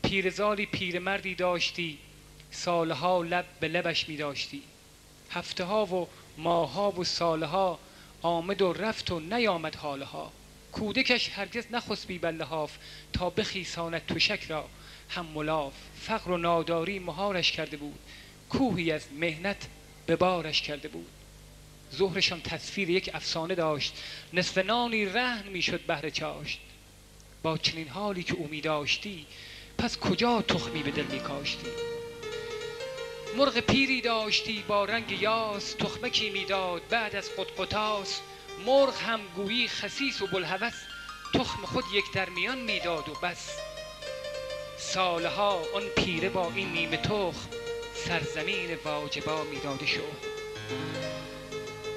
پیرزالی پیرمردی داشتی، سالها لب به لبش می داشتی. هفته ها و ماه ها و سالها آمد و رفت و نیامد حالها. کودکش هرگز نخسبی بر لحاف، تا بخیساند تشک را هم ملاف. فقر و ناداری مهارش کرده بود، کوهی از محنت به بارش کرده بود. ظهرشان تصویر یک افسانه داشت، نصف نانی رهن میشد بهر چاشت. با چنین حالی که او می داشتی، پس کجا تخمی به دل می کاشتی؟ مرغ پیری داشتی با رنگ یاس، تخمکی میداد بعد از قطقطاس. مرغ هم گویی خسیس و بوالهوس، تخم خود یک در میان میداد و بس. سالها آن پیره با این نیمه تخم، سرزمین واجبا میداد شخم.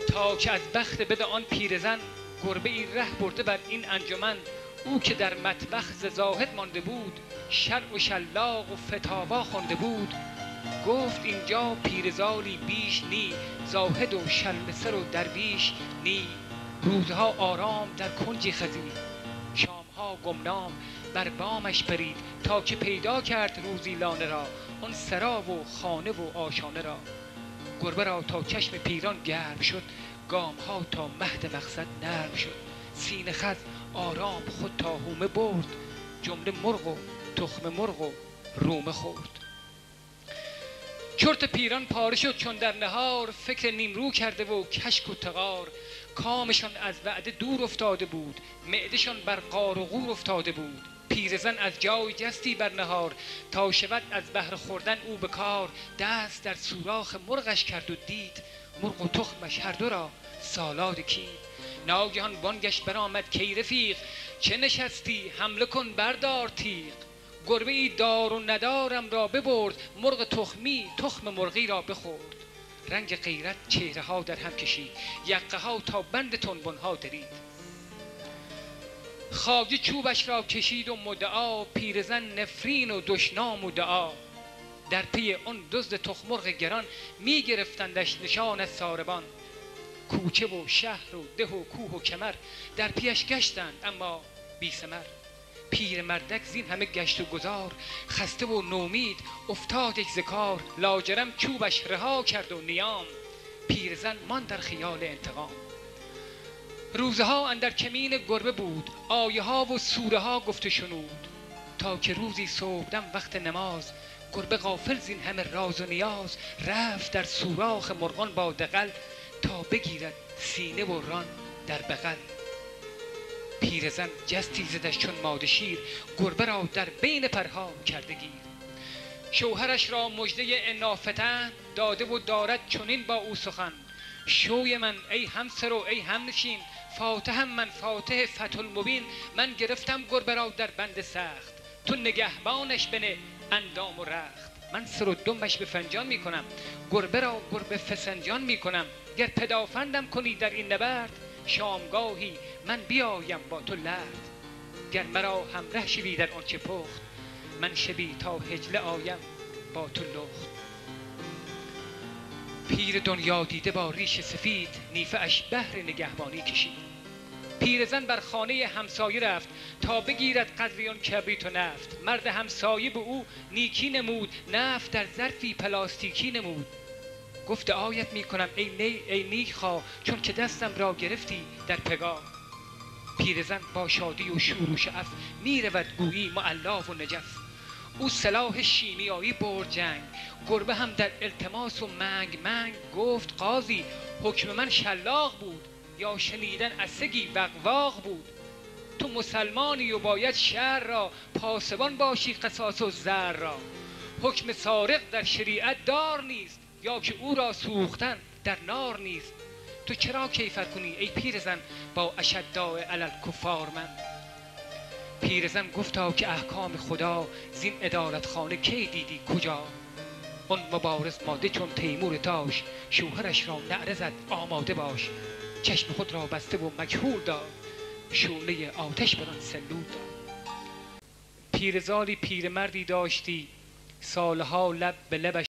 تا که از بخت بد آن پیرزن، گربه ای ره برده بر این انجمن. او که در مطبخ ز زاهد مانده بود، شرع و شلاق و فتاوا خوانده بود. گفت اینجا پیرزالی بیش نی، زاهد و شرمسر و درویش نی. روزها آرام در کنجی خزید، شامها گمنام بر بامش پرید. تا که پیدا کرد روزی لانه را، آن سرا و خانه و آشانه را. گربه را تا چشم پیران گرم شد، گامها تا مهد مقصد نرم شد. سینه خز آرام خود تا هومه برد، جمله مرغ و تخم مرغ و رومه خورد. چرت پیران پاره شد چون در نهار، فکر نیمرو کرده و کشک و تغار. کامشان از وعده دور افتاده بود، معدهشان بر قار و غور افتاده بود. پیرزن از جای جستی بر نهار، تا شود از بهر خوردن او به کار. دست در سوراخ مرغش کرد و دید، مرغ و تخمش هر دو را سالاد کید. ناگهان بانگش برآمد کای رفیق، چه نشستی حمله کن بردار تیغ. گربه ای دار و ندارم را ببرد، مرغ تخمی تخم مرغی را بخورد. رنگ غیرت چهره ها در هم کشید، یقه ها تا بند تنبون ها درید. خواجه چوبش را کشید و مدعا، پیرزن نفرین و دشنام و دعا. در پی آن دزد تخم مرغ گران، می گرفتندش نشان از ساربان. کوچه و شهر و ده و کوه و کمر، در پیش گشتند اما بی ثمر. پیر مردک زین همه گشت و گذار، خسته و نومید افتاد یک ز کار. لاجرم چوبش رها کرد و نیام، پیرزن مان در خیال انتقام. روزها اندر کمین گربه بود، آیه ها و سوره ها گفت و شنود. تا که روزی صبحدم وقت نماز، گربه غافل زین همه راز و نیاز. رفت در سوراخ مرغان با دغل، تا بگیرد سینه و ران در بغل. پیرزن جستی زدش چون ماده شیر، گربه را در بین پرها کرده گیر. شوهرش را مژده انافتن، داده و دارد چنین با او سخن. شوی من ای همسر و ای همنشین، فاتحم من فاتح فتح المبین. من گرفتم گربه را در بند سخت، تو نگهبانش بنه اندام و رخت. من سر و دمش به فنجان می کنم، گربه را گربه فسنجان می کنم. گر پدافندم کنی در این نبرد، شامگاهی من بیایم با تو لرد. گر مرا همره شوی در آنچه پخت، من شبی تا هجله آیم با تو لخت. پیر دنیا دیده با ریش سفید، نیفه اش بهر نگهبانی کشید. پیرزن بر خانه همسایه رفت، تا بگیرد قدری آن کبریت و نفت. مرد همسایه به او نیکی نمود، نفت در ظرفی پلاستیکی نمود. گفت آیت می کنم ای نیک خواه، چون که دستم را گرفتی در پگاه. پیرزن با شادی و شور و شعف، می رود گویی معلا و نجف. او سلاح شیمیایی برد جنگ، گربه هم در التماس و منگ منگ. گفت قاضی حکم من شلاق بود، یا شنیدن از سگی وقواق بود. تو مسلمانی و باید شهر را، پاسبان باشی قصاص و زر را. حکم سارق در شریعت دار نیست، یا که او را سوختن در نار نیست. تو چرا کیفر کنی ای پیرزن، با اشداء علی الکفار من. پیرزن گفتا که احکام خدا، زین ادالت خانه کی دیدی کجا. آن مبارز ماده چون تیمور تاش، شوهرش را نعره زد آماده باش. چشم خود را بسته و مکحول دار، شعله آتش بر آن سلول دار. پیرزالی پیرمردی داشتی، سالها لب به لبش